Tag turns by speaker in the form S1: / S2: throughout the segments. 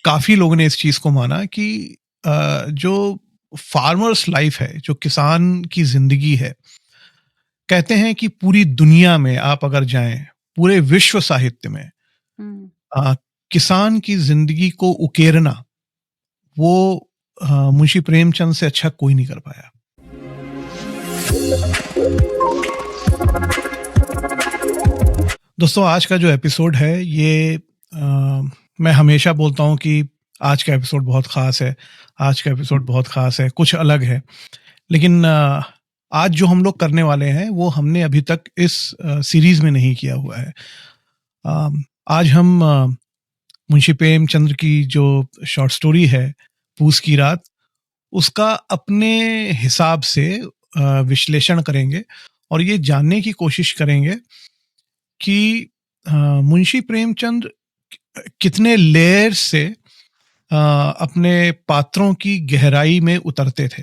S1: काफ़ी लोगों ने इस चीज़ को माना कि जो फार्मर्स लाइफ है, जो किसान की ज़िंदगी है, कहते हैं कि पूरी दुनिया में आप अगर जाएँ, पूरे विश्व साहित्य में
S2: हुँ।
S1: अ, किसान की ज़िंदगी को उकेरना, वो मुंशी प्रेमचंद से अच्छा कोई नहीं कर पाया। दोस्तों, आज का जो एपिसोड है ये मैं हमेशा बोलता हूँ कि आज का एपिसोड बहुत ख़ास है, आज का एपिसोड बहुत ख़ास है, कुछ अलग है। लेकिन आज जो हम लोग करने वाले हैं वो हमने अभी तक इस सीरीज़ में नहीं किया हुआ है। आज हम मुंशी प्रेमचंद्र की जो शॉर्ट स्टोरी है, पूस की रात, उसका अपने हिसाब से विश्लेषण करेंगे और ये जानने की कोशिश करेंगे कि मुंशी प्रेमचंद कितने लेयर्स से अपने पात्रों की गहराई में उतरते थे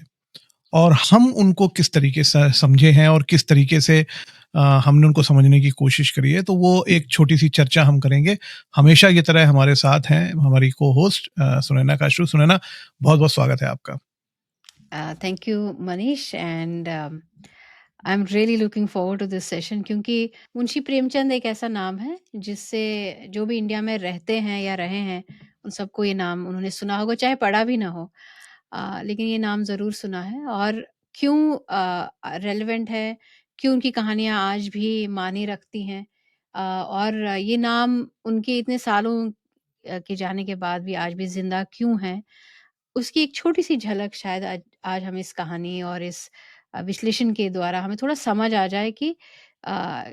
S1: और हम उनको किस तरीके से समझे हैं और किस तरीके से हमने उनको समझने की कोशिश करी है। तो वो एक छोटी सी चर्चा हम करेंगे। हमेशा की तरह हमारे साथ हैं हमारी को होस्ट सुनैना काशरू। सुनैना, बहुत बहुत स्वागत है आपका।
S2: Thank you Manish and I am really looking forward to this session क्योंकि मुंशी प्रेमचंद एक ऐसा नाम है जिससे जो भी इंडिया में रहते हैं या रहे हैं उन सबको ये नाम उन्होंने सुना होगा, चाहे पढ़ा भी ना हो। लेकिन ये नाम ज़रूर सुना है। और क्यों रेलेवेंट है, क्यों उनकी कहानियाँ आज भी मायने रखती हैं, और ये नाम उनके इतने सालों के जाने के बाद भी आज भी ज़िंदा क्यों है, उसकी एक छोटी-सी झलक शायद आज आज हम इस कहानी और इस विश्लेषण के द्वारा हमें थोड़ा समझ आ जाए कि अ,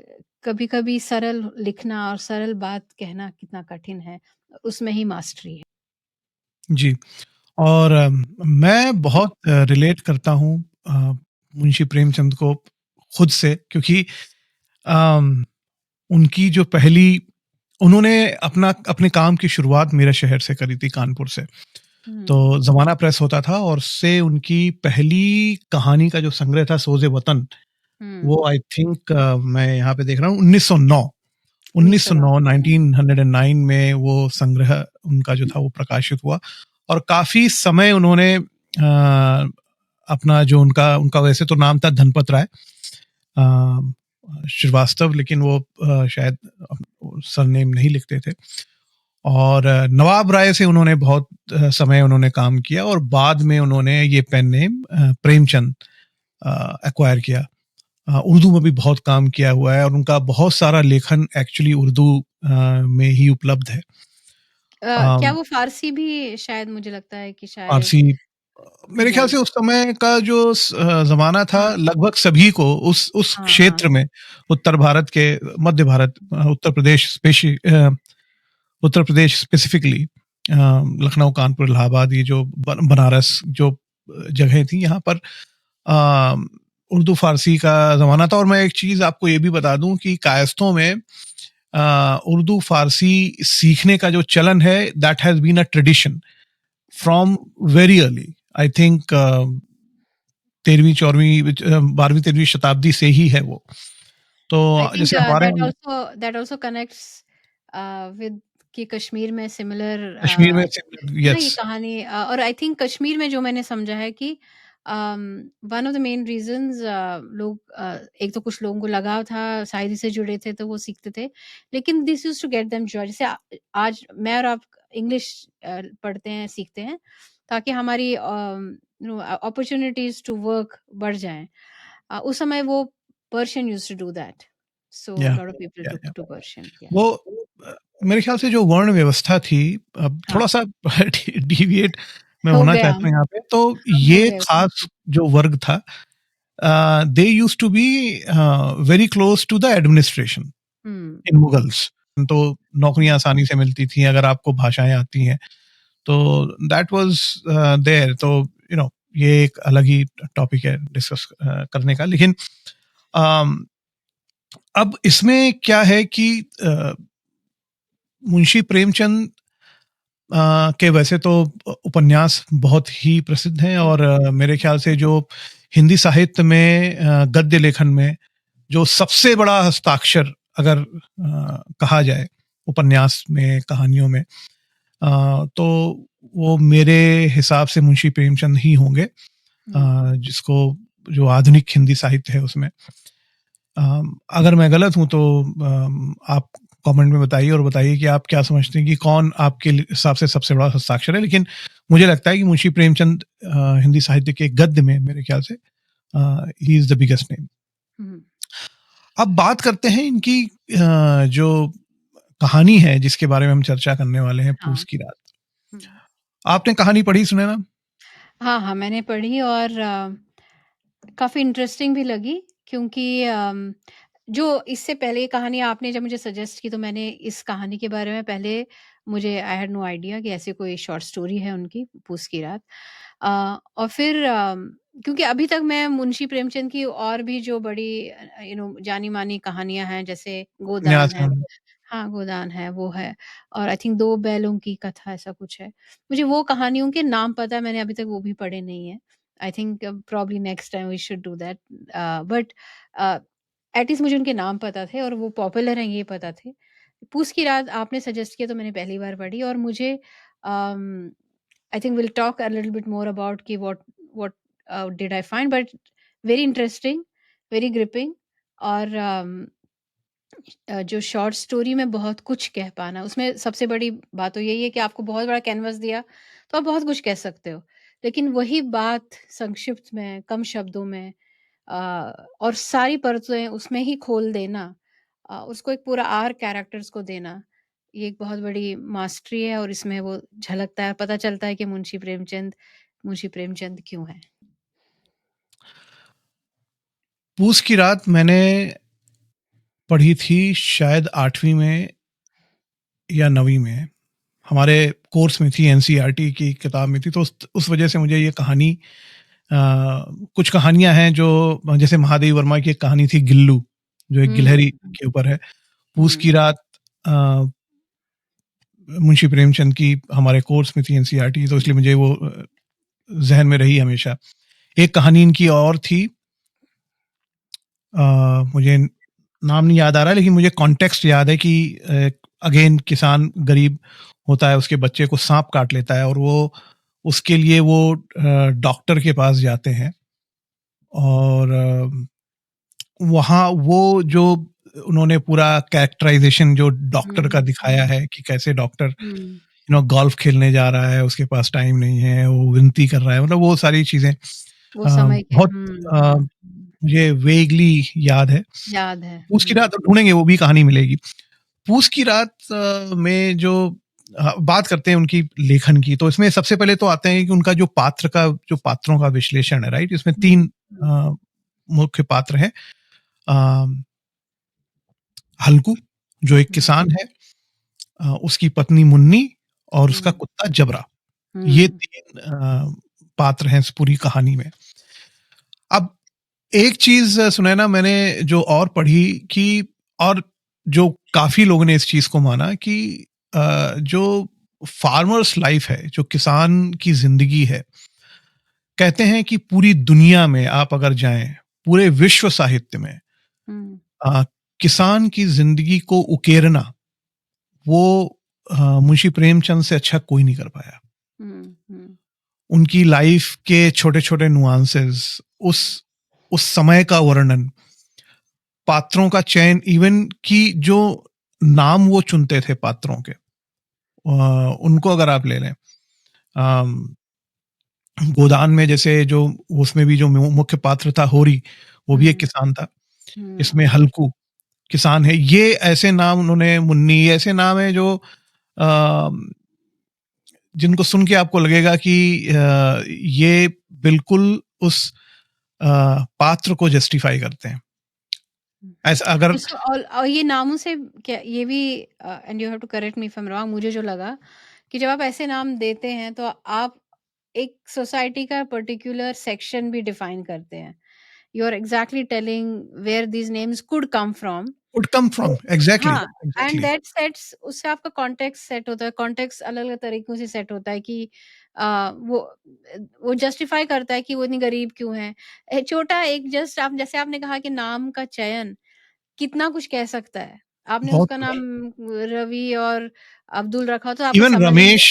S2: कभी-कभी सरल लिखना और सरल बात कहना कितना कठिन है, उसमें ही मास्टरी है।
S1: जी। और मैं बहुत रिलेट करता हूँ मुंशी प्रेमचंद को खुद से, क्योंकि अम, उनकी जो पहली उन्होंने अपने काम की शुरुआत मेरे शहर से करी थी, कानपुर से। तो
S2: हुँ,
S1: ज़माना प्रेस होता था और उससे उनकी पहली कहानी का जो संग्रह था, सोज़े वतन,
S2: हुँ,
S1: वो आई थिंक मैं यहाँ पे देख रहा हूँ 1909
S2: 1909
S1: 1909 में वो संग्रह उनका जो था वो प्रकाशित हुआ। और काफ़ी समय उन्होंने अपना जो उनका उनका वैसे तो नाम था धनपत राय श्रीवास्तव, लेकिन वो शायद सरनेम नहीं लिखते थे। और नवाब राय से उन्होंने बहुत समय उन्होंने काम किया और बाद में उन्होंने ये पेन नेम प्रेमचंद एक्वायर किया। उर्दू में भी बहुत काम किया हुआ है और उनका बहुत सारा लेखन एक्चुअली उर्दू में ही उपलब्ध है।
S2: क्या
S1: अम,
S2: वो फ़ारसी भी शायद मुझे लगता है कि शायद
S1: फारसी, मेरे ख्याल
S2: जान
S1: से उस समय का जो ज़माना था,
S2: हाँ,
S1: लगभग सभी को उस
S2: हाँ, हाँ।
S1: क्षेत्र में, उत्तर भारत के, मध्य भारत, उत्तर प्रदेश स्पेसिफिकली, लखनऊ, कानपुर, इलाहाबाद, ये जो बनारस जो जगहें थी, यहाँ पर अ, उर्दू फारसी का ज़माना था। और मैं एक चीज़ आपको ये भी बता दूं कि कायस्थों में उर्दू फारसी सीखने का जो चलन है, that has been a tradition from very early. I think 13वीं 14वीं 12वीं 13वीं शताब्दी से ही है वो। तो
S2: आई थिंक
S1: जैसे हमारे यहाँ
S2: दैट आल्सो कनेक्ट्स विद कि कश्मीर में सिमिलर
S1: कश्मीर में,
S2: है ना ये
S1: यस,
S2: कहानी। और आई थिंक कश्मीर में जो मैंने समझा है कि one of the main reasons लोग एक तो कुछ लोगों को लगाव था, शायरी से जुड़े थे तो वो सीखते थे, लेकिन this used to get them joy. जैसे आज मैं और आप इंग्लिश पढ़ते हैं, सीखते हैं ताकि हमारी अपॉर्चुनिटीज टू वर्क बढ़ जाएं। उस समय वो Persian used to do that, so
S1: या
S2: लॉट ऑफ पीपल
S1: या
S2: टुक
S1: या
S2: टू पर्शियन। या
S1: वो मेरे ख्याल से जो वर्ण व्यवस्था थी, अब
S2: हाँ,
S1: थोड़ा-सा डिविएट मैं
S2: हो
S1: होना
S2: गया,
S1: चाहता हूँ यहाँ पे, तो
S2: हो
S1: ये
S2: गया।
S1: खास जो वर्ग था, they used to be very close to the administration
S2: हुँ,
S1: इन मुगल्स। तो नौकरियाँ आसानी से मिलती थी अगर आपको भाषाएँ आती हैं। तो दैट वाज़ देयर। तो ये एक अलग ही टॉपिक है डिस्कस करने का। लेकिन अम, अब इसमें क्या है कि मुंशी प्रेमचंद के वैसे तो उपन्यास बहुत ही प्रसिद्ध हैं
S2: हुँ,
S1: और मेरे ख्याल से जो हिंदी साहित्य में गद्य लेखन में जो सबसे बड़ा हस्ताक्षर अगर कहा जाए उपन्यास में, कहानियों में, तो वो मेरे हिसाब से मुंशी प्रेमचंद ही होंगे,
S2: हुँ।
S1: जिसको जो आधुनिक हिंदी साहित्य है उसमें। अगर मैं गलत हूँ तो आप कमेंट में बताइए और बताइए कि आप क्या समझते हैं कि कौन आपके हिसाब से सबसे बड़ा हस्ताक्षर है, लेकिन मुझे लगता है कि मुंशी प्रेमचंद हिंदी साहित्य के गद्य में मेरे ख्याल से he is the biggest name.
S2: हुँ।
S1: अब बात करते हैं इनकी जो कहानी है जिसके बारे में हम चर्चा करने वाले हैं,
S2: हाँ।
S1: पूस की रात।
S2: हुँ।
S1: आपने कहानी पढ़ी सुनैना?
S2: हाँ, हाँ, मैंने पढ़ी और काफ़ी इंटरेस्टिंग भी लगी क्योंकि जो इससे पहले ये कहानी आपने जब मुझे सजेस्ट की तो मैंने इस कहानी के बारे में पहले मुझे आई हैड नो आइडिया कि ऐसी कोई शॉर्ट स्टोरी है उनकी पूस की रात। और फिर क्योंकि अभी तक मैं मुंशी प्रेमचंद की और भी जो बड़ी जानी-मानी कहानियाँ हैं जैसे गोदान
S1: उपन्यास
S2: है।
S1: है।
S2: हाँ, गोदान है, वो है और आई थिंक 2 बैलों की कथा ऐसा कुछ है। मुझे वो कहानियों के नाम पता है, मैंने अभी तक वो भी पढ़े नहीं हैं। I think probably next time we should do that but uh, at least मुझे उनके नाम पता थे और वो पॉपुलर हैं ये पता थे। पूस की रात आपने सजेस्ट किया तो मैंने पहली बार पढ़ी और मुझे I think will talk a little bit more about कि what did I find but very interesting, very gripping और जो शॉर्ट स्टोरी में बहुत कुछ कह पाना, उसमें सबसे बड़ी बात तो यही है कि आपको बहुत बड़ा कैनवास दिया, तो आप बहुत कुछ कह सकते हो। लेकिन वही बात संक्षिप्त में, कम शब्दों में अ, और सारी परतें उसमें ही खोल देना, उसको एक पूरा आर्क कैरेक्टर्स को देना, ये एक बहुत बड़ी मास्टरी है और इसमें वो झलकता है, पता चलता है कि मुंशी प्रेमचंद क्यों हैं।
S1: पूस की रात मैंने पढ़ी थी शायद 8वीं में या 9वीं में। हमारे कोर्स में थी, एनसीईआरटी की किताब में थी, तो उस वजह से मुझे ये कहानी अ, कुछ कहानियाँ हैं जो जैसे महादेवी वर्मा की एक कहानी थी गिल्लू, जो एक
S2: हुँ,
S1: गिलहरी
S2: हुँ,
S1: के ऊपर है। पूस
S2: हुँ,
S1: की रात अ, मुंशी प्रेमचंद की हमारे कोर्स में थी, एनसीईआरटी, तो इसलिए मुझे वो ज़हन में रही हमेशा। एक कहानी इनकी और थी, मुझे नाम नहीं याद आ रहा है, लेकिन मुझे कॉन्टेक्स्ट याद है कि अगेन किसान गरीब होता है, उसके बच्चे को सांप काट लेता है और वो उसके लिए वो डॉक्टर के पास जाते हैं और वहाँ वो जो उन्होंने पूरा कैरेक्टराइजेशन जो डॉक्टर का
S2: हुँ,
S1: दिखाया है कि कैसे डॉक्टर
S2: हुँ,
S1: गोल्फ खेलने जा रहा है, उसके पास टाइम नहीं है, वो विनती कर रहा है, मतलब वो सारी चीज़ें
S2: वो समय के
S1: बहुत अ,
S2: हुँ,
S1: मुझे वेगली याद है।
S2: याद है।
S1: पूस की रात ढूँढेंगे, वो भी कहानी मिलेगी। पूस की रात में जो बात करते हैं उनकी लेखन की, तो इसमें सबसे पहले तो आते हैं कि उनका जो पात्रों का विश्लेषण है, राइट? इसमें
S2: हुँ,
S1: 3
S2: हुँ,
S1: अ, मुख्य पात्र हैं। अ, हल्कू, जो एक
S2: हुँ,
S1: किसान है, उसकी पत्नी मुन्नी और उसका
S2: हुँ,
S1: कुत्ता जबरा। ये
S2: हुँ,
S1: 3 पात्र हैं इस पूरी कहानी में। अब एक चीज़ सुनैना, मैंने जो और पढ़ी कि और जो काफ़ी लोगों ने इस चीज़ को माना कि जो फार्मर्स लाइफ़ है, जो किसान की ज़िंदगी है, कहते हैं कि पूरी दुनिया में आप अगर जाएँ, पूरे विश्व साहित्य में
S2: हुँ,
S1: अ, किसान की ज़िंदगी को उकेरना, वो मुंशी प्रेमचंद से अच्छा कोई नहीं कर पाया।
S2: हुँ, हुँ,
S1: उनकी लाइफ़ के छोटे-छोटे नुआंसेस, उस उस समय का वर्णन, पात्रों का चयन, इवन कि जो नाम वो चुनते थे पात्रों के, उनको अगर आप ले लें, अम, गोदान में जैसे जो उसमें भी जो मुख्य पात्र था होरी, वो भी एक
S2: हुँ,
S1: किसान था।
S2: हुँ,
S1: इसमें हल्कू किसान है। ये ऐसे नाम उन्होंने, मुन्नी, ये ऐसे नाम है जो जिनको सुन के आपको लगेगा कि ये बिल्कुल उस पात्र को जस्टिफाई करते हैं।
S2: हुँ।
S1: ऐसा अगर
S2: अच्छा और ये नामों से क्या ये भी and you have to correct me if I am wrong मुझे जो लगा कि जब आप ऐसे नाम देते हैं तो आप एक सोसाइटी का पर्टिकुलर सेक्शन भी डिफाइन करते हैं। You are exactly telling where these names could come from.
S1: Would come
S2: तो
S1: फ्रॉम, एग्ज़ैक्टली,
S2: हाँ, एंड
S1: एग्ज़ैक्टली।
S2: दैट सेट्स उससे आपका कॉन्टेक्स्ट सेट होता है, कॉन्टेक्स्ट अलग-अलग तरीकों से सेट होता है कि वो जस्टिफाई करता है कि वो इतनी गरीब क्यों है। छोटा एक जस्ट आप जैसे आपने कहा कि नाम का चयन कितना कुछ कह सकता है। आपने
S1: बहुत
S2: उसका नाम
S1: कुछ।
S2: रवि और अब्दुल रखा तो आपको
S1: इवन
S2: समझ में
S1: रमेश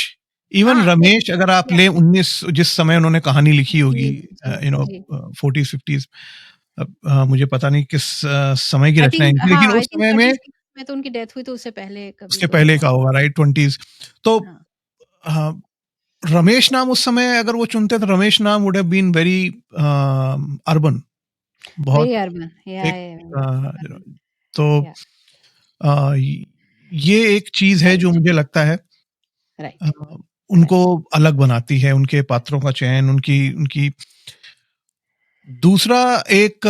S1: इवन
S2: हाँ,
S1: रमेश अगर आप
S2: या
S1: लें 19 जिस समय उन्होंने कहानी लिखी होगी,
S2: जी, जी,
S1: you know
S2: ji.
S1: 40s 50s, मुझे पता नहीं किस समय की
S2: आई
S1: रचना
S2: थिंक
S1: इनकी,
S2: हाँ,
S1: लेकिन
S2: आई
S1: उस
S2: थिंक
S1: समय में
S2: 36 में तो उनकी डेथ हुई तो उससे पहले कभी
S1: उसके
S2: तो
S1: पहले का होगा, राइट 20s। तो
S2: हाँ,
S1: अ, रमेश नाम उस समय अगर वो चुनते तो रमेश नाम would have been very urban, बहुत
S2: वेरी अर्बन
S1: एक यू नो, तो
S2: या
S1: अ, ये एक चीज है जो
S2: राइट,
S1: मुझे लगता है अ,
S2: राइट,
S1: उनको
S2: राइट।
S1: अलग बनाती है, उनके पात्रों का चयन, उनकी उनकी दूसरा एक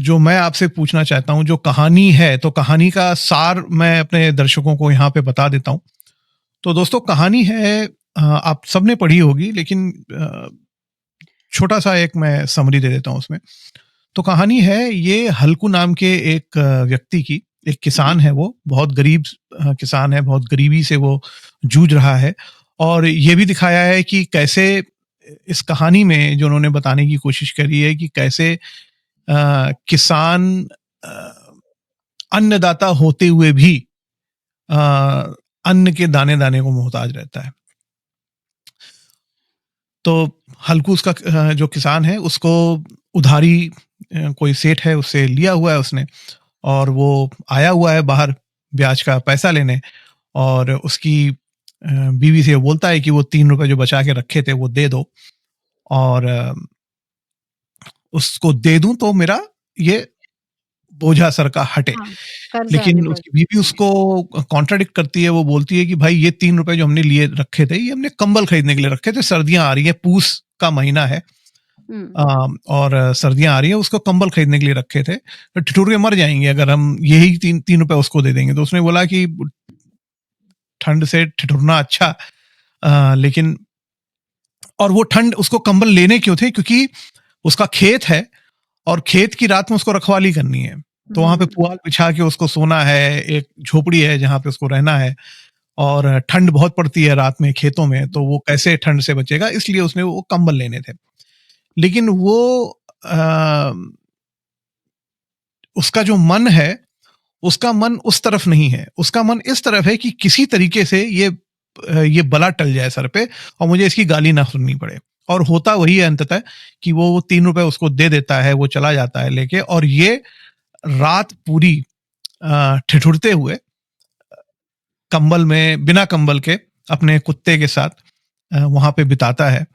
S1: जो मैं आपसे पूछना चाहता हूँ, जो कहानी है, तो कहानी का सार मैं अपने दर्शकों को यहाँ पे बता देता हूँ। तो दोस्तों कहानी है, आप सबने पढ़ी होगी, लेकिन छोटा सा एक मैं समरी दे देता हूँ उसमें। तो कहानी है ये हल्कू नाम के एक व्यक्ति की। एक
S2: हुँ, हुँ,
S1: किसान है, वो बहुत गरीब किसान है, बहुत गरीबी से वो जूझ रहा है। और ये भी दिखाया है कि कैसे इस कहानी में जो उन्होंने बताने की कोशिश करी है कि कैसे किसान अ, अन्नदाता होते हुए भी अ, अन्न के दाने-दाने को मोहताज रहता है। तो हल्कू उसका जो किसान है उसको उधारी कोई सेठ है उससे लिया हुआ है उसने, और वो आया हुआ है बाहर ब्याज का पैसा लेने, और उसकी बीवी से वो बोलता है कि वो 3 रुपए जो बचा के रखे थे वो दे दो, और उसको दे दूँ तो मेरा ये बोझा सर का हटे।
S2: हाँ, कर्ज़ा
S1: लेकिन
S2: निबर
S1: उसकी बीवी
S2: हाँ,
S1: उसको कॉन्ट्राडिक्ट करती है, वो बोलती है कि भाई ये 3 रुपए जो हमने लिए रखे थे, ये हमने कंबल खरीदने के लिए रखे थे, सर्दियाँ आ रही हैं, पूस का महीना है,
S2: हुँ,
S1: और सर्दियाँ आ रही हैं, उसको कंबल खरीदने के लिए रखे थे, तो ठिठुर के मर जाएँगे अगर हम यही 3 रुपए उसको दे देंगे। तो उसने बोला कि ठंड से ठिठुरना अच्छा, लेकिन और वो ठंड उसको कंबल लेने क्यों थे? क्योंकि उसका खेत है, और खेत की रात में उसको रखवाली करनी है। तो वहाँ पे
S2: हुँ,
S1: पुआल बिछा के उसको सोना है, एक झोपड़ी है जहाँ पे उसको रहना है, और ठंड बहुत पड़ती है रात में खेतों में, तो वो कैसे ठंड से बचेगा, इसलिए उसने वो कंबल लेने थे। लेकिन वो अ, उसका जो मन है, उसका मन उस तरफ नहीं है। उसका मन इस तरफ है कि किसी तरीके से ये बला टल जाए सर पे, और मुझे इसकी गाली ना सुननी पड़े। और होता वही है अंततः कि वो 3 रुपए उसको दे देता है, वो चला जाता है लेके, और ये रात पूरी ठिठुरते हुए कंबल में, बिना कंबल के, अपने कुत्ते के साथ वहाँ पे बिताता है।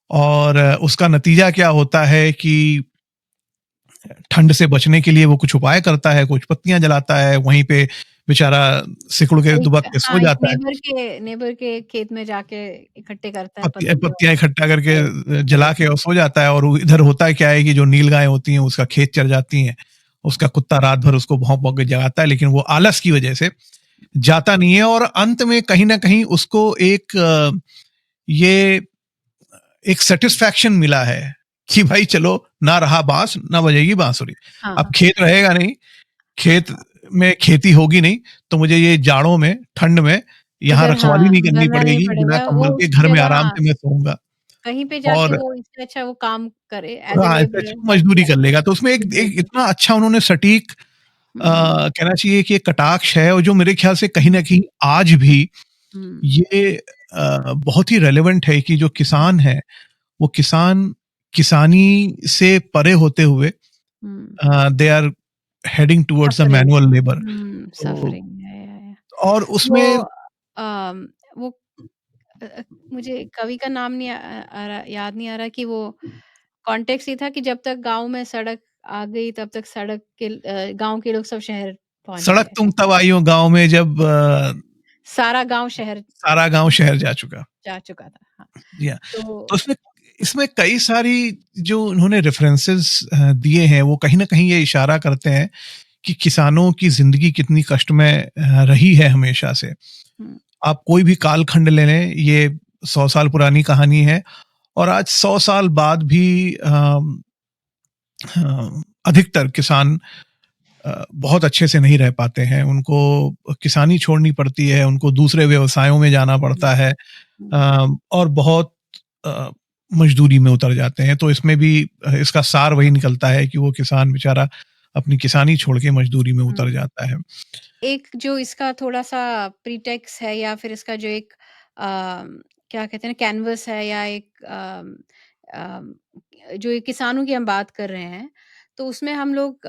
S1: और उसका नतीजा क्या होता है कि ठंड से बचने के लिए वो कुछ उपाय करता है, कुछ पत्तियाँ जलाता है, वहीं पे बेचारा सिकुड़ के दुबक के सो
S2: एक
S1: जाता है।
S2: नेबर के खेत में जाके इकट्ठे करता है पत्तियों
S1: पत्तियाँ इकट्ठा करके
S2: राइट,
S1: जला
S2: राइट,
S1: के और सो जाता है, और इधर होता है क्या है कि जो नीलगायें होती हैं उसका खेत चर जाती हैं। उसका कुत्ता रात भर उसको भौंक-भौंक के जगाता है, लेकिन वो आलस की वजह से जाता नहीं है, और अंत में कहीं न कहीं उसको ये एक सैटिस्फैक्शन मिला है कि भाई चलो, ना रहा बाँस, ना बजेगी बाँसुरी। अब
S2: हाँ,
S1: खेत रहेगा नहीं, खेत में खेती होगी नहीं, तो मुझे ये जाड़ों में, ठंड में यहाँ
S2: उधर
S1: रखवाली नहीं करनी
S2: मरना नहीं
S1: पड़ेगी, बिना
S2: पड़ेगा, वो
S1: कंबल के
S2: उसकी
S1: घर में
S2: जगह
S1: आराम से मैं सोऊँगा।
S2: कहीं पे जाके
S1: और
S2: वो इससे अच्छा वो काम करे एज़ अ
S1: हाँ, इससे
S2: लेबरर
S1: अच्छा वो मज़दूरी कर
S2: राइट,
S1: लेगा। तो उसमें एक एक
S2: एग्ज़ैक्टली
S1: इतना अच्छा उन्होंने सटीक
S2: हुँ,
S1: कहना चाहिए कि एक कटाक्ष है, और जो मेरे ख्याल से कहीं न
S2: हुँ,
S1: कहीं आज भी
S2: हुँ,
S1: ये बहुत ही रेलेवेंट है कि जो किसान है, वो किसानी से परे होते हुए
S2: um,
S1: they are heading towards a
S2: suffering
S1: manual labour. तो
S2: सफ़रिंग या।
S1: और
S2: वो
S1: उसमें
S2: वो मुझे कवि का नाम नहीं आ रहा याद नहीं आ रहा कि वो कॉन्टेक्स्ट ये था कि जब तक गाँव में सड़क आ गई तब तक गाँव के लोग सब शहर पहुँच
S1: सड़क
S2: गए।
S1: तुम तब आई हो गाँव में जब
S2: सारा गाँव शहर
S1: सारा गाँव शहर जा चुका।
S2: जा चुका था। हाँ,
S1: जी हाँ। तो
S2: तो
S1: उसमें इसमें कई सारी जो उन्होंने रेफरेंसेस दिए हैं, वो कहीं न कहीं ये इशारा करते हैं कि किसानों की ज़िंदगी कितनी कष्टमय रही है हमेशा से।
S2: हुँ,
S1: आप कोई भी कालखंड ले लें, ये 100 साल पुरानी कहानी है, और आज 100 साल बाद भी अधिकतर किसान बहुत अच्छे से नहीं रह पाते हैं। उनको किसानी छोड़नी पड़ती है, उनको दूसरे व्यवसायों में जाना
S2: हुँ,
S1: पड़ता है,
S2: हुँ,
S1: और बहुत अ, मजदूरी में उतर जाते हैं। तो इसमें भी इसका सार वही निकलता है कि वो किसान बेचारा अपनी किसानी छोड़ के मज़दूरी में
S2: हुँ।
S1: उतर जाता है।
S2: एक जो इसका थोड़ा-सा प्रीटेक्स्ट है या फिर इसका जो एक क्या कहते हैं ना कैनवस है या एक अम, जो ये किसानों की हम बात कर रहे हैं, तो उसमें हम लोग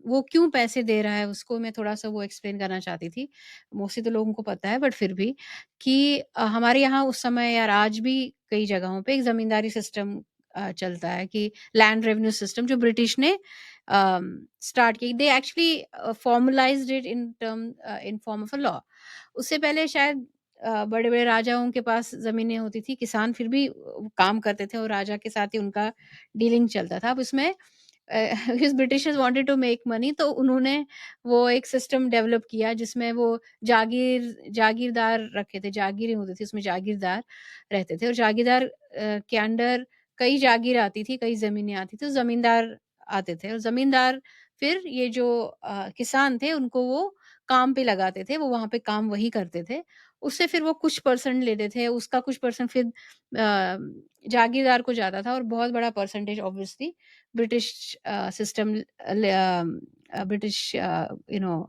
S2: वो क्यों पैसे दे रहा है उसको मैं थोड़ा-सा वो एक्सप्लेन करना चाहती थी। मोस्टली तो लोगों को पता है बट फिर भी कि हमारे यहाँ उस समय यार आज भी कई जगहों पे एक ज़मींदारी सिस्टम चलता है कि लैंड रेवेन्यू सिस्टम जो ब्रिटिश ने स्टार्ट की। They actually formalised it in form of a law. उससे पहले शायद बड़े-बड़े राजाओं के पास ज़मीनें होती थी, किसान फिर भी काम करते थे और राजा के साथ ही उनका डीलिंग चलता था। अब उसमें his Britishers wanted to make money तो उन्होंने वो एक सिस्टम डेवलप किया जिसमें वो जागीरदार रखे थे, जागीरें होती थी उसमें जागीरदार रहते थे और जागीरदार के अंडर कई जागीर आती थी, कई ज़मीनें आती थी, तो ज़मींदार आते थे और ज़मींदार फिर ये जो किसान थे उनको वो काम पे लगाते थे, वो वहाँ पे काम वही करते थे। उससे फिर वो कुछ परसेंट लेते थे, उसका कुछ परसेंट फिर जागीरदार को जाता था और बहुत बड़ा percentage obviously British system British you know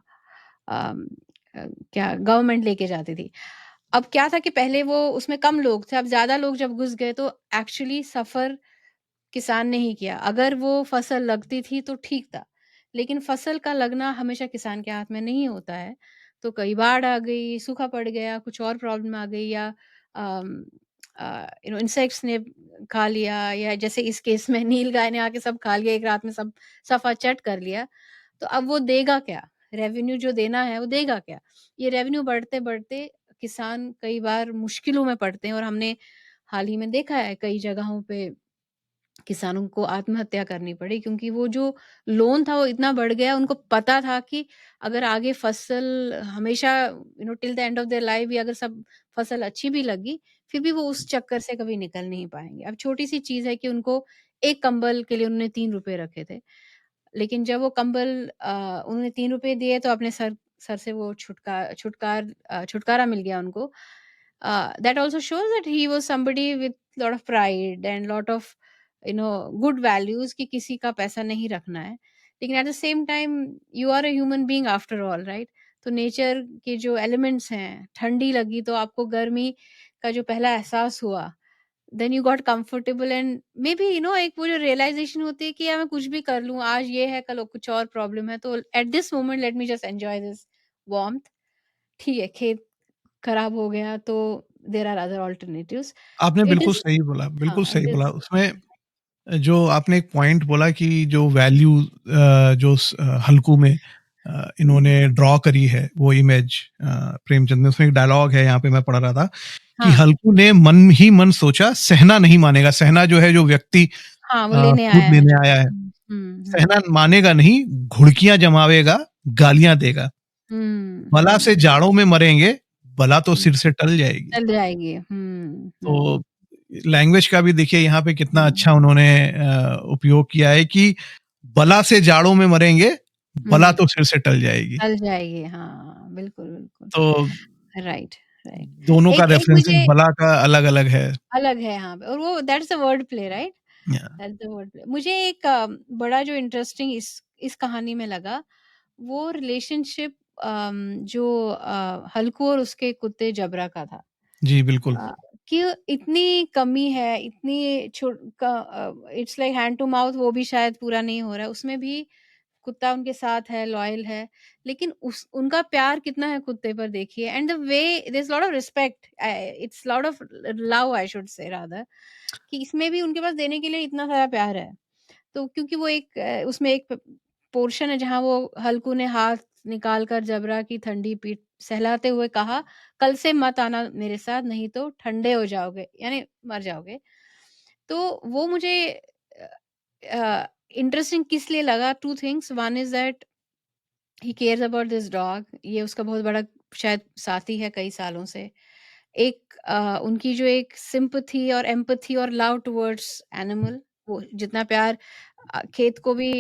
S2: um, क्या गवर्नमेंट लेके जाती थी। अब क्या था कि पहले वो उसमें कम लोग थे, अब ज़्यादा लोग जब घुस गए तो एक्चुअली सफ़र किसान ने ही किया। अगर वो फसल लगती थी तो ठीक था, लेकिन फसल का लगना हमेशा किसान के हाथ में नहीं होता है। तो कई बाढ़ आ गई, सूखा पड़ गया, कुछ और प्रॉब्लम आ गई या अम, इंसेक्ट्स ने खा लिया या जैसे इस केस में नील गाय ने आके सब खा लिया, एक रात में सब सफा चट कर लिया। तो अब वो देगा क्या? रेवेन्यू जो देना है वो देगा क्या? ये रेवेन्यू बढ़ते-बढ़ते किसान कई बार मुश्किलों में पड़ते हैं और हमने हाल ही में देखा है कई जगहों पे किसानों को आत्महत्या करनी पड़ी क्योंकि वो जो लोन था वो इतना बढ़ गया उनको पता था कि अगर आगे फसल हमेशा till the end of their life भी अगर सब फसल अच्छी भी लगी फिर भी वो उस चक्कर से कभी निकल नहीं पाएंगे। अब छोटी सी चीज है कि उनको एक कंबल के लिए उन्होंने 3 रुपए रखे थे लेकिन जब वो कंबल उन्होंने 3 रुपए दिए तो अपने सर सर से वो छुटकारा मिल गया उनको। That also shows that he was somebody with lot of pride and lot of good values कि किसी का पैसा नहीं रखना है। लेकिन at the same time you are a human being after all right? तो नेचर के जो एलिमेंट्स हैं, ठंडी लगी तो आपको गर्मी का जो पहला एहसास हुआ then you got comfortable and maybe एक वो जो रियलाइजेशन होती है कि यार मैं कुछ भी कर लूँ, आज ये है, कल कुछ और प्रॉब्लम है, तो at this moment let me just enjoy this warmth. ठीक है, खेत खराब हो गया तो देयर आर अदर अल्टरनेटिव्स।
S1: आपने
S2: इट
S1: बिल्कुल
S2: इज़
S1: सही बोला, बिल्कुल
S2: हाँ,
S1: सही
S2: इट
S1: बोला।
S2: इज़
S1: उसमें जो आपने एक पॉइंट बोला कि जो वैल्यू हल्कू में
S2: हुँ,
S1: इन्होंने ड्रॉ करी है वो इमेज, प्रेमचंद ने उसमें एक डायलॉग है यहाँ पे मैं पढ़ रहा था कि
S2: हाँ,
S1: हल्कू ने मन ही मन सोचा सहना नहीं मानेगा। सहना जो है जो व्यक्ति
S2: हाँ, वो लेने
S1: दूध
S2: आया है
S1: लेने
S2: जो।
S1: आया है,
S2: हुँ।
S1: सहना मानेगा नहीं, घुड़कियां जमावेगा, गालियां देगा। बला से
S2: हुँ,
S1: जाड़ों में मरेंगे, बला तो
S2: हुँ,
S1: सिर से टल जाएगी।
S2: चल जाएगी।
S1: तो लैंग्वेज का भी देखिए यहाँ पे कितना
S2: हुँ,
S1: अच्छा उन्होंने उपयोग किया है कि बला से जाड़ों में मरेंगे, बला
S2: हुँ,
S1: तो सिर से टल जाएगी।
S2: चल जाएगी। हाँ, बिल्कुल, बिल्कुल।
S1: तो
S2: राइट, राइट।
S1: दोनों का
S2: एक एक
S1: रेफरेंसेस
S2: मुझे
S1: बला का अलग-अलग है।
S2: अलग है हाँ, और वो that's the word play right?
S1: या
S2: दैट्स द वर्ड प्ले। मुझे एक बड़ा जो इंटरेस्टिंग इस कहानी में लगा, वो रिलेशनशिप जो हल्कू और उसके कुत्ते जबरा का था।
S1: जी, बिल्कुल।
S2: कि इतनी कमी है, इतनी it's like hand to mouth वो भी शायद पूरा नहीं हो रहा है, उसमें भी कुत्ता उनके साथ है, लॉयल है, लेकिन उस उनका प्यार कितना है कुत्ते पर देखिए and the way there is lot of respect it's lot of love I should say rather कि इसमें भी उनके पास देने के लिए इतना सारा प्यार है। तो क्योंकि वो एक उसमें एक पोर्शन है जहाँ वो हल्कू ने हाथ निकाल कर जबरा की ठंडी पीठ सहलाते हुए कहा, "कल से मत आना मेरे साथ नहीं तो ठंडे हो जाओगे, यानी मर जाओगे।" तो वो मुझे इंटरेस्टिंग किस लिए लगा 2 things, one is that he cares about this dog, ये उसका बहुत बड़ा शायद साथी है कई सालों से। एक उनकी जो एक सिम्पैथी और एम्पैथी और लव टुवर्ड्स एनिमल, वो जितना प्यार खेत को भी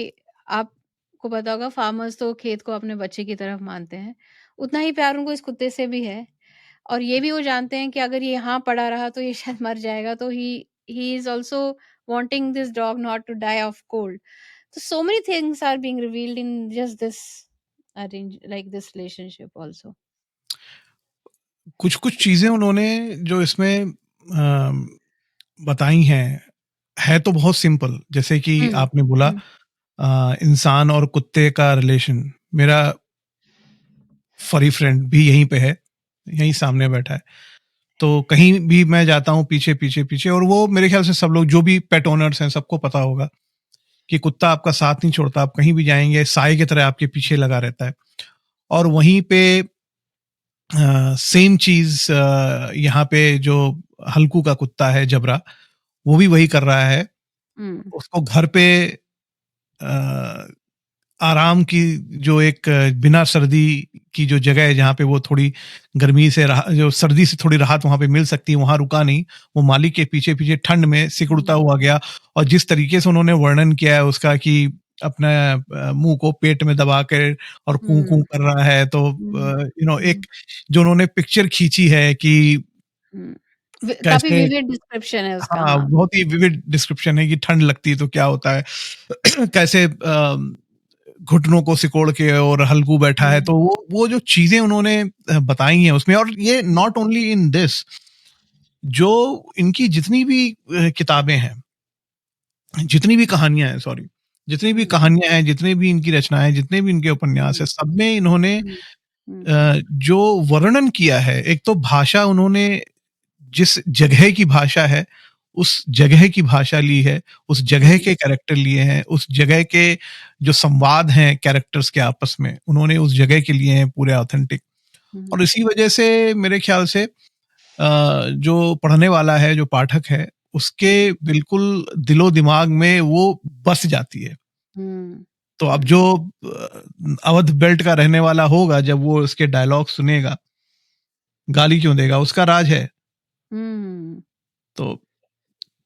S2: आपको पता होगा फार्मर्स तो खेत को अपने बच्चे की तरफ मानते हैं, उतना ही प्यार उनको इस कुत्ते से भी है। और ये भी वो जानते हैं कि अगर ये यहाँ पड़ा रहा तो ये शायद मर जाएगा, तो he is also wanting this dog not to die of cold. So many things are being revealed in just this this relationship also.
S1: कुछ-कुछ चीज़ें उन्होंने जो इसमें बताई हैं, है तो बहुत सिंपल। जैसे कि
S2: हुँ,
S1: आपने बोला
S2: हुँ,
S1: इंसान और कुत्ते का रिलेशन। मेरा फरी फ्रेंड भी यहीं पे है, यहीं सामने बैठा है। तो कहीं भी मैं जाता हूँ पीछे, पीछे, पीछे, और वो मेरे ख़्याल से सब लोग जो भी पेट ओनर्स हैं सबको पता होगा कि कुत्ता आपका साथ नहीं छोड़ता। आप कहीं भी जाएँगे साए की तरह आपके पीछे लगा रहता है। और वहीं पे सेम चीज़ यहाँ पे जो हल्कू का कुत्ता है जबरा, वो भी वही कर रहा है।
S2: हुँ,
S1: उसको घर पे अ, आराम की जो एक बिना सर्दी की जो जगह है जहाँ पे वो थोड़ी गर्मी से जो सर्दी से थोड़ी राहत वहाँ पे मिल सकती है, वहाँ रुका नहीं। वो मालिक के पीछे-पीछे ठंड में सिकुड़ता
S2: हुँ,
S1: हुआ गया, और जिस तरीके से उन्होंने वर्णन किया है उसका कि अपना मुँह को पेट में दबा के और कूँ-कूँ
S2: हुँ,
S1: कर रहा है, तो
S2: हुँ,
S1: एक
S2: हुँ,
S1: जो उन्होंने पिक्चर खींची है कि
S2: हुँ। वि काफ़ी
S1: कैसे,
S2: विविड डिस्क्रिप्शन है उसका,
S1: हाँ,
S2: हाँ।
S1: बहुत ही विविड डिस्क्रिप्शन है कि ठंड लगती है तो क्या होता है। कैसे घुटनों को सिकोड़ के और हल्कू बैठा है,
S2: हुँ,
S1: तो वो जो चीज़ें उन्होंने बताई हैं उसमें, और ये नॉट ओनली इन दिस, जो इनकी जितनी भी किताबें हैं, जितनी भी कहानियाँ हैं, सॉरी, जितनी भी
S2: हुँ,
S1: कहानियाँ हैं, जितने भी इनकी रचनाएँ, जितने भी इनके उपन्यास
S2: हुँ,
S1: हैं, सब में इन्होंने
S2: हुँ, हुँ,
S1: जो वर्णन किया है, एक तो भाषा उन्होंने जिस जगह की भाषा है, उस जगह की भाषा ली है, उस जगह
S2: हुँ,
S1: के कैरेक्टर लिए हैं, उस जगह के जो संवाद हैं कैरेक्टर्स के आपस में, उन्होंने उस जगह के लिए हैं पूरे ऑथेंटिक। और
S2: हुँ,
S1: इसी वजह से मेरे ख्याल से जो पढ़ने वाला है, जो पाठक है, उसके बिल्कुल दिलो-दिमाग में वो बस जाती है।
S2: हुँ,
S1: तो अब जो
S2: हुँ,
S1: अवध बेल्ट का रहने वाला होगा, जब वो उसके डायलॉग सुनेगा, गाली क्यों देगा? उसका राज है।
S2: हुँ,
S1: तो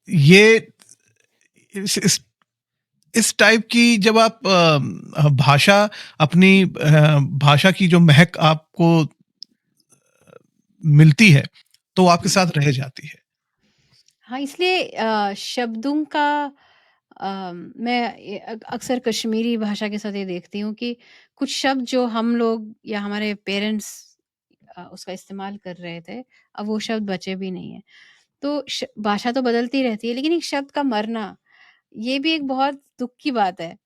S1: ये इस इस टाइप की जब आप भाषा अपनी भाषा की जो महक आपको मिलती है, तो वो आपके
S2: हुँ।
S1: साथ रह जाती है।
S2: हाँ, इसलिए शब्दों का मैं अक्सर कश्मीरी भाषा के साथ ये देखती हूँ कि कुछ शब्द जो हम लोग या हमारे पेरेंट्स उसका इस्तेमाल कर रहे थे, अब वो शब्द बचे भी नहीं हैं। तो भाषा तो बदलती रहती है, लेकिन एक शब्द का मरना, ये भी एक बहुत दुःख की बात है।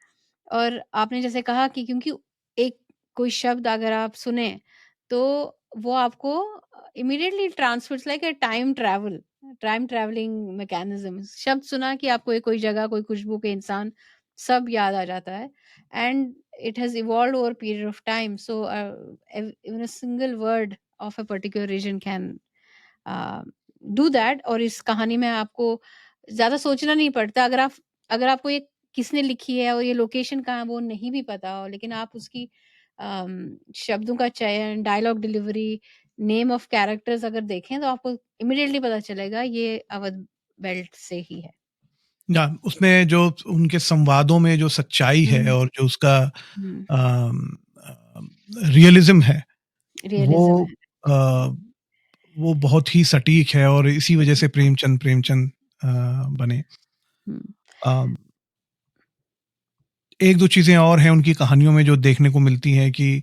S2: और आपने जैसे कहा कि क्योंकि एक कोई शब्द अगर आप सुने, तो वो आपको immediately transfers like a time travelling mechanism. शब्द सुना कि आपको एक कोई जगह, कोई खुशबू, के इंसान, सब याद आ जाता है। And it has evolved over period of time, so even a single word of a particular region can do that. और इस कहानी में आपको ज़्यादा सोचना नहीं पड़ता। अगर आपको ये किसने लिखी है और ये लोकेशन कहाँ है वो नहीं भी पता हो, लेकिन आप उसकी शब्दों का चयन, dialogue delivery, name of characters अगर देखें तो आपको इमीडिएटली पता चलेगा ये अवध बेल्ट से ही है।
S1: या उसमें जो उनके संवादों में जो सच्चाई है
S2: हुँ,
S1: और जो उसका
S2: हुँ,
S1: रियलिज़्म है,
S2: रियलिज़्म
S1: वो
S2: है।
S1: अ, वो बहुत ही सटीक है, और इसी वजह से प्रेमचंद बने।
S2: हुँ,
S1: अ, 1-2 चीज़ें और हैं उनकी कहानियों में जो देखने को मिलती हैं कि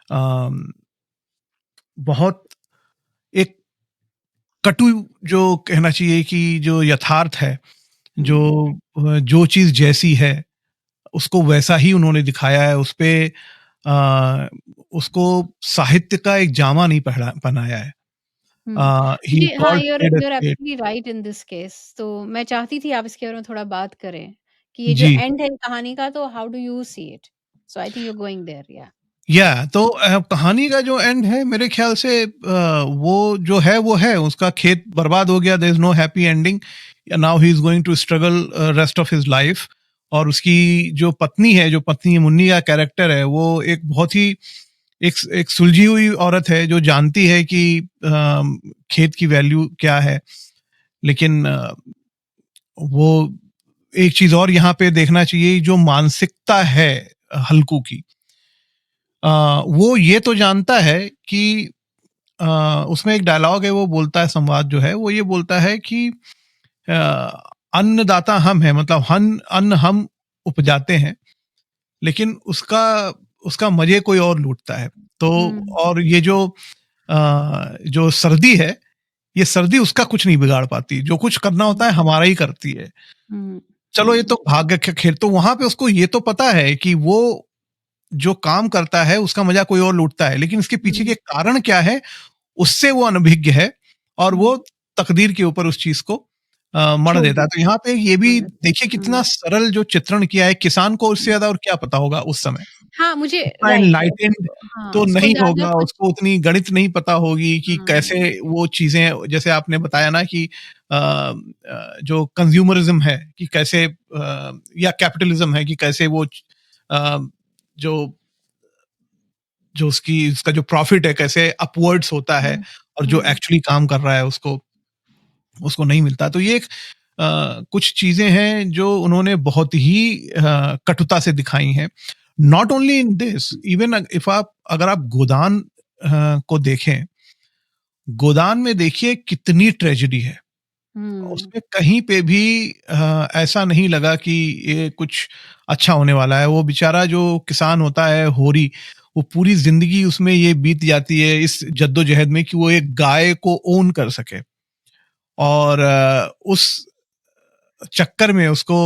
S1: अम, बहुत एक कटु, जो कहना चाहिए कि जो यथार्थ है, जो
S2: हुँ,
S1: जो चीज़ जैसी है, उसको वैसा ही उन्होंने दिखाया है। उसपे अ, उसको साहित्य का एक जामा नहीं पहनाया है।
S2: हुँ।
S1: ही
S2: मुझे हाँ,
S1: called spade a
S2: you are
S1: spade।
S2: Absolutely right in this case. तो मैं चाहती थी आप इसके बारे में थोड़ा बात करें, कि ये जो
S1: जी।
S2: एंड है कहानी का, तो how do you see it? So I think you are going there, या।
S1: तो कहानी का जो एंड है मेरे ख्याल से वो जो है वो है, उसका खेत बर्बाद हो गया, there is no happy ending. Now he is going to struggle rest of his life. और उसकी जो पत्नी है, जो पत्नी मुन्नी का कैरेक्टर है, वो एक बहुत ही एक सुलझी हुई औरत है जो जानती है कि खेत की वैल्यू क्या है। लेकिन वो एक चीज़ और यहाँ पे देखना चाहिए, जो मानसिकता है हल्कू की, वो ये तो जानता है कि उसमें एक डायलॉग है, वो बोलता है, संवाद जो है वो ये बोलता है कि अ, अन्नदाता हम हैं, मतलब अन्न हम उपजाते हैं, लेकिन उसका उसका मजे कोई और लूटता है। तो
S2: हुँ,
S1: और ये जो सर्दी है, ये सर्दी उसका कुछ नहीं बिगाड़ पाती, जो कुछ करना होता
S2: हुँ,
S1: है हमारा ही करती है।
S2: हुँ,
S1: चलो ये
S2: हुँ,
S1: तो भाग्य के खेल, तो वहां पे उसको ये तो पता है कि वो जो काम करता है उसका मजा कोई और लूटता है, लेकिन इसके पीछे के
S2: हुँ,
S1: कारण क्या है, उससे वो अनभिज्ञ है, और
S2: हुँ,
S1: वो तकदीर के ऊपर उस चीज को मढ़
S2: छोड़
S1: देता है। तो
S2: देता है,
S1: यहाँ पे ये
S2: छोड़
S1: भी
S2: देता
S1: देखिए
S2: है। हुँ,
S1: कितना सरल जो चित्रण किया है, किसान को उससे
S2: हुँ।
S1: ज्यादा और क्या पता होगा उस समय।
S2: हाँ, मुझे
S1: इतना
S2: राइट
S1: एनलाइटेंड
S2: हाँ,
S1: तो
S2: उसको
S1: नहीं
S2: ज़्यादा
S1: होगा,
S2: कुछ
S1: उसको उतनी गणित नहीं पता होगी कि कैसे
S2: हुँ,
S1: वो चीज़ें, जैसे आपने बताया ना कि जो कंज़्यूमरिज़्म है कि कैसे, या कैपिटलिज़्म है कि कैसे वो अ, जो जो उसका जो प्रॉफ़िट है कैसे अपवर्ड्स होता है,
S2: हुँ,
S1: और जो
S2: हुँ,
S1: एक्चुअली काम कर रहा है उसको उसको नहीं मिलता। तो ये एक कुछ चीज़ें हैं जो उन्होंने बहुत ही कटुता से दिखाई हैं। Not only in this, even if आप अगर आप गोदान को देखें, गोदान में देखिए कितनी ट्रेजेडी है।
S2: हुँ,
S1: उसमें कहीं पे भी ऐसा नहीं लगा कि ये कुछ अच्छा होने वाला है। वो बेचारा जो किसान होता है होरी, वो पूरी ज़िंदगी उसमें ये बीत जाती है इस जद्दोजहद में कि वो एक गाय को ओन कर सके, और उस चक्कर में उसको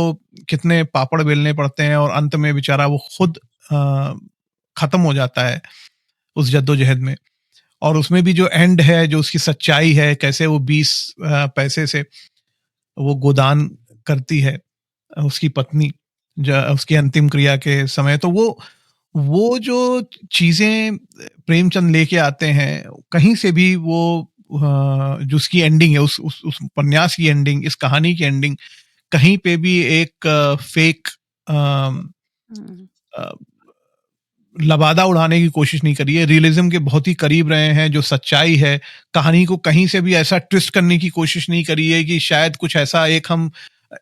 S1: कितने पापड़ बेलने पड़ते हैं, और अंत में बेचारा वो खुद अ, खत्म हो जाता है उस जद्दोजहद में। और उसमें भी जो एंड है, जो उसकी सच्चाई है, कैसे वो 20 पैसे से वो गोदान करती है उसकी पत्नी, उसकी अंतिम क्रिया के समय। तो वो जो चीजें प्रेमचंद लेके आते हैं, कहीं से भी वो जो उसकी एंडिंग है, उस उपन्यास की एंडिंग, इस कहानी की एंडिंग, कहीं पे भी एक फेक
S2: हुँ,
S1: लबादा उड़ाने की कोशिश नहीं करी है। रियलिज्म के बहुत ही करीब रहे हैं, जो सच्चाई है, कहानी को कहीं से भी ऐसा ट्विस्ट करने की कोशिश नहीं करी है कि शायद कुछ ऐसा एक हम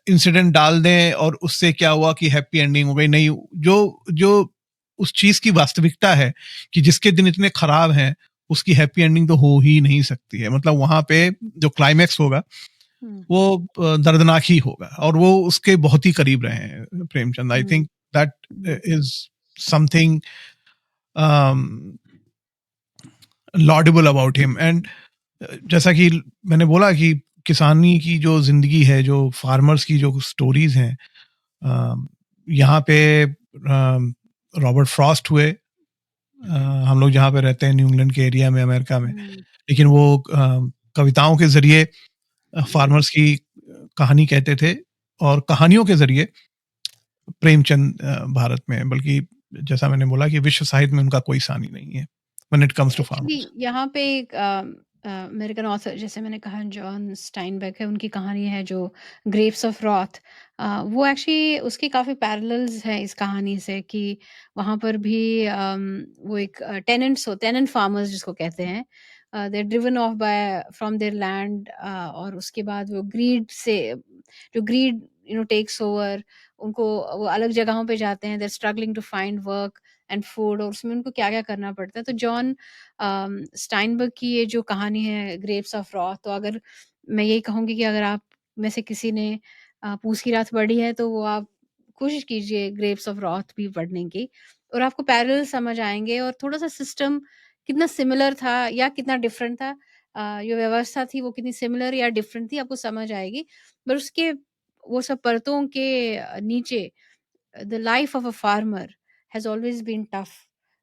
S1: इंसिडेंट डाल दें और उससे क्या हुआ कि हैप्पी एंडिंग हो गई। नहीं, जो जो उस चीज की वास्तविकता है कि जिसके दिन इतने खराब हैं, उसकी हैप्पी एंडिंग तो हो ही नहीं सकती है। मतलब वहां पे जो क्लाइमैक्स होगा,
S2: हुँ,
S1: वो दर्दनाक ही होगा, और वो उसके बहुत ही करीब रहे हैं Premchand. I
S2: um,
S1: think that
S2: um,
S1: is something laudable about him. And जैसा कि मैंने बोला कि किसानी की जो जिंदगी है, जो फार्मर्स की जो स्टोरीज हैं, यहाँ पे रॉबर्ट फ्रॉस्ट हुए, हम लोग जहाँ पे रहते हैं न्यू इंग्लैंड के एरिया में, अमेरिका में।
S2: हुँ,
S1: लेकिन वो कविताओं के जरिए फार्मर्स की कहानी कहते थे, और कहानियों के जरिए प्रेमचंद भारत में है। बल्कि जैसा मैंने बोला कि विश्व साहित्य में उनका कोई सानी नहीं है when it comes to
S2: actually
S1: farmers.
S2: यहाँ पे एक अमेरिकन ऑथर जैसे मैंने कहा जॉन स्टाइनबेक है, उनकी कहानी है जो ग्रेप्स ऑफ रॉथ। वो एक्चुअली उसकी काफ़ी पैरेलल्स हैं इस कहानी से कि वहाँ पर भी वो एक टेनेंट फार्मर्स जिसको कहते हैं, they driven off by from their land, और उसके बाद वो ग्रीड से जो ग्रीड टेक्स ओवर उनको, वो अलग जगहों पे जाते हैं, they are struggling to find work and food, और उसमें उनको क्या-क्या करना पड़ता है। तो जॉन स्टाइनबर्ग की ये जो कहानी है ग्रेप्स ऑफ रॉथ, तो अगर मैं यही कहूँगी कि अगर आप में से किसी ने पूस की रात पढ़ी है तो वो आप कोशिश कीजिए ग्रेप्स ऑफ रॉथ भी पढ़ने की, और आपको पैरेलल समझ आएँगे और थोड़ा-सा सिस्टम कितना सिमिलर था या कितना डिफरेंट था, जो व्यवस्था थी वो कितनी सिमिलर या डिफरेंट थी आपको समझ आएगी। पर उसके वो सब परतों के नीचे the life of a farmer has always been tough.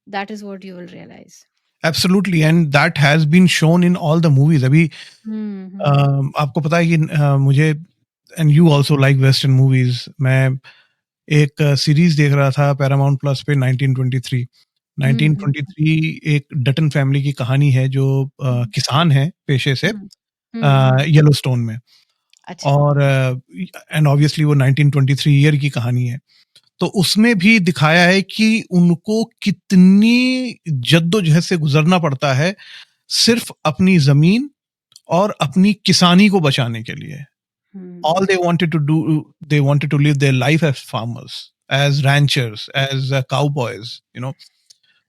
S2: That is what you will realize.
S1: Absolutely, and that has been shown in all the movies. अभी
S2: हुँ, हुँ,
S1: आपको पता है कि मुझे, and you also like western movies, मैं एक सीरीज देख रहा था पैरामाउंट प्लस पे, 1923।
S2: हुँ, हुँ,
S1: 1923 एक डटन फैमिली की कहानी है, जो
S2: हुँ,
S1: किसान है पेशे से,
S2: हुँ, हुँ, हुँ।
S1: येलोस्टोन में।
S2: अच्छा।
S1: और एंड ऑब्वियसली वो 1923 ईयर की कहानी है। तो उसमें भी दिखाया है कि उनको कितनी जद्दोजहद से गुजरना पड़ता है सिर्फ अपनी जमीन और अपनी किसानी को बचाने के लिए।
S2: हुँ,
S1: All they wanted to do, they wanted to live their life as farmers, as ranchers, as cowboys, you know.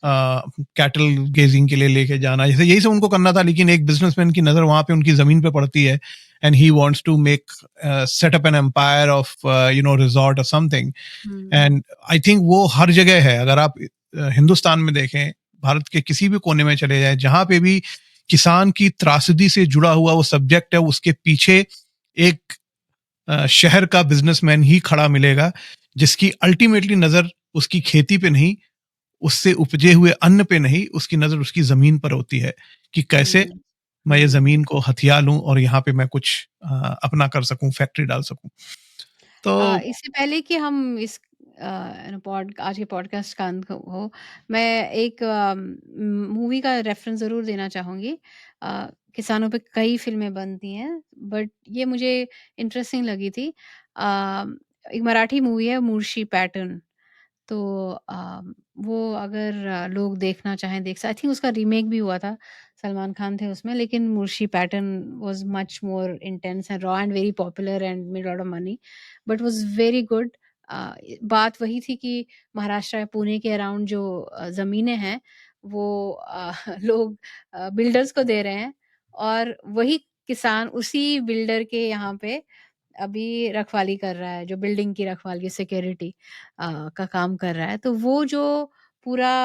S1: Cattle grazing के लिए लेके जाना, जैसे यही सब उनको करना था, लेकिन एक बिजनेसमैन की नज़र वहाँ पे उनकी ज़मीन पे पड़ती है, and he wants to make set up an empire of resort और something.
S2: Um,
S1: and I think वो हर जगह है, अगर आप हिंदुस्तान में देखें, भारत के किसी भी कोने में चले जाएं, जहां पे भी किसान की त्रासदी से जुड़ा हुआ वो सब्जेक्ट है, उसके पीछे एक शहर का बिजनेसमैन ही खड़ा मिलेगा, जिसकी अल्टीमेटली नजर उसकी खेती पे नहीं, उससे उपजे हुए अन्न पे नहीं, उसकी नजर उसकी जमीन पर होती है, कि कैसे
S2: हुँ,
S1: मैं ये
S2: हुँ।
S1: जमीन को हथिया लूं और यहाँ पे मैं कुछ अपना कर सकूं, फैक्ट्री डाल सकूं। तो
S2: इससे पहले कि हम इस आज के पॉडकास्ट का अंत हो, मैं एक मूवी का रेफ़रेंस ज़रूर देना चाहूँगी। किसानों पे कई फ़िल्में बनती हैं, बट ये मुझे इंटरेस्टिंग लगी थी। अ, एक मराठी मूवी है मुर्शी पैटर्न। तो वो अगर लोग देखना चाहें आई थिंक उसका रीमेक भी हुआ था, सलमान खान थे उसमें, लेकिन मुर्शी pattern was much more intense and raw and very popular and made lot of money, but was very good. बात वही थी कि महाराष्ट्र या पुणे के अराउंड जो ज़मीनें हैं, वो लोग बिल्डर्स को दे रहे हैं, और वही किसान उसी बिल्डर के यहाँ पे अभी रखवाली कर रहा है, जो बिल्डिंग की रखवाली, सिक्योरिटी का काम कर रहा है। तो वो जो पूरा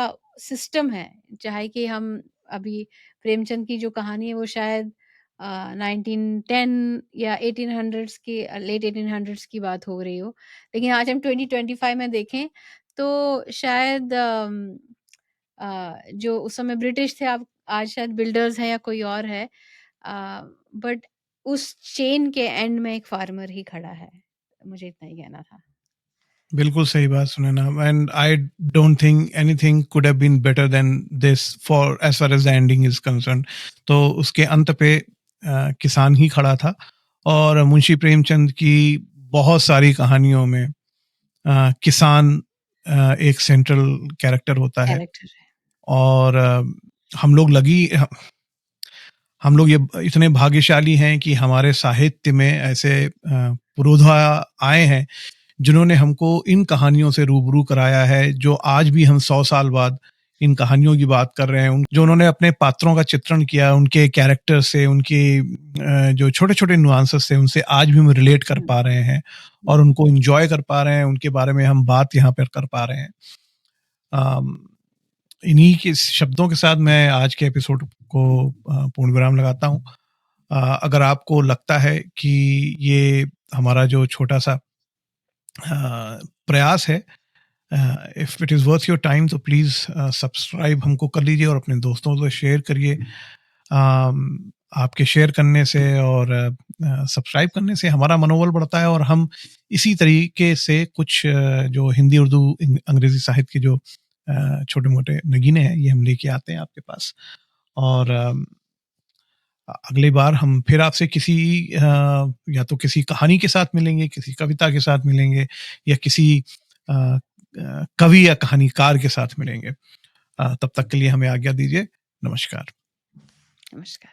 S2: सिस्टम है, चाहे कि हम अभी प्रेमचंद की जो कहानी है वो शायद 1910 या 1800s की लेट 1800s की बात हो रही हो। लेकिन आज हम 2025 में देखें तो शायद जो उस समय ब्रिटिश थे, अब आज शायद बिल्डर्स हैं या कोई और है। बट उस चेन के एंड में एक फार्मर ही खड़ा है। मुझे इतना ही कहना था।
S1: बिल्कुल सही बात सुने ना, and I don't think anything could have been better than this for as far as the ending is concern. तो उसके अंत पे किसान ही खड़ा था, और मुंशी प्रेमचंद की बहुत सारी कहानियों में किसान एक सेंट्रल कैरेक्टर होता है।
S2: कैरेक्टर है।
S1: और हम लोग ये इतने भाग्यशाली हैं कि हमारे साहित्य में ऐसे पुरोधा आए हैं, जिन्होंने हमको इन कहानियों से रूबरू कराया है, जो आज भी हम 100 साल बाद इन कहानियों की बात कर रहे हैं। जो उन्होंने अपने पात्रों का चित्रण किया, उनके कैरेक्टर से, उनके जो छोटे-छोटे नुआंसेस थे, उनसे आज भी हम रिलेट कर
S2: हुँ,
S1: पा रहे हैं और
S2: हुँ।
S1: उनको एन्जॉय कर पा रहे हैं, उनके बारे में हम बात यहाँ पर कर पा रहे हैं। अम, इन्हीं के शब्दों के साथ मैं आज के एपिसोड को पूर्ण विराम लगाता हूँ। अगर आपको लगता है कि ये हमारा जो छोटा-सा प्रयास है, if it is worth your time, तो प्लीज़ सब्सक्राइब हमको कर लीजिए और अपने दोस्तों से शेयर करिए। आपके शेयर करने से और सब्सक्राइब करने से हमारा मनोबल बढ़ता है, और हम इसी तरीके से कुछ जो हिंदी, उर्दू, अंग्रेजी साहित्य के जो छोटे मोटे नगीने हैं, ये हम लेके आते हैं आपके पास। और अगली बार हम फिर आपसे किसी या तो किसी कहानी के साथ मिलेंगे, किसी कविता के साथ मिलेंगे, या किसी कवि या कहानीकार के साथ मिलेंगे। तब तक के लिए हमें आज्ञा दीजिए। नमस्कार।
S2: नमस्कार।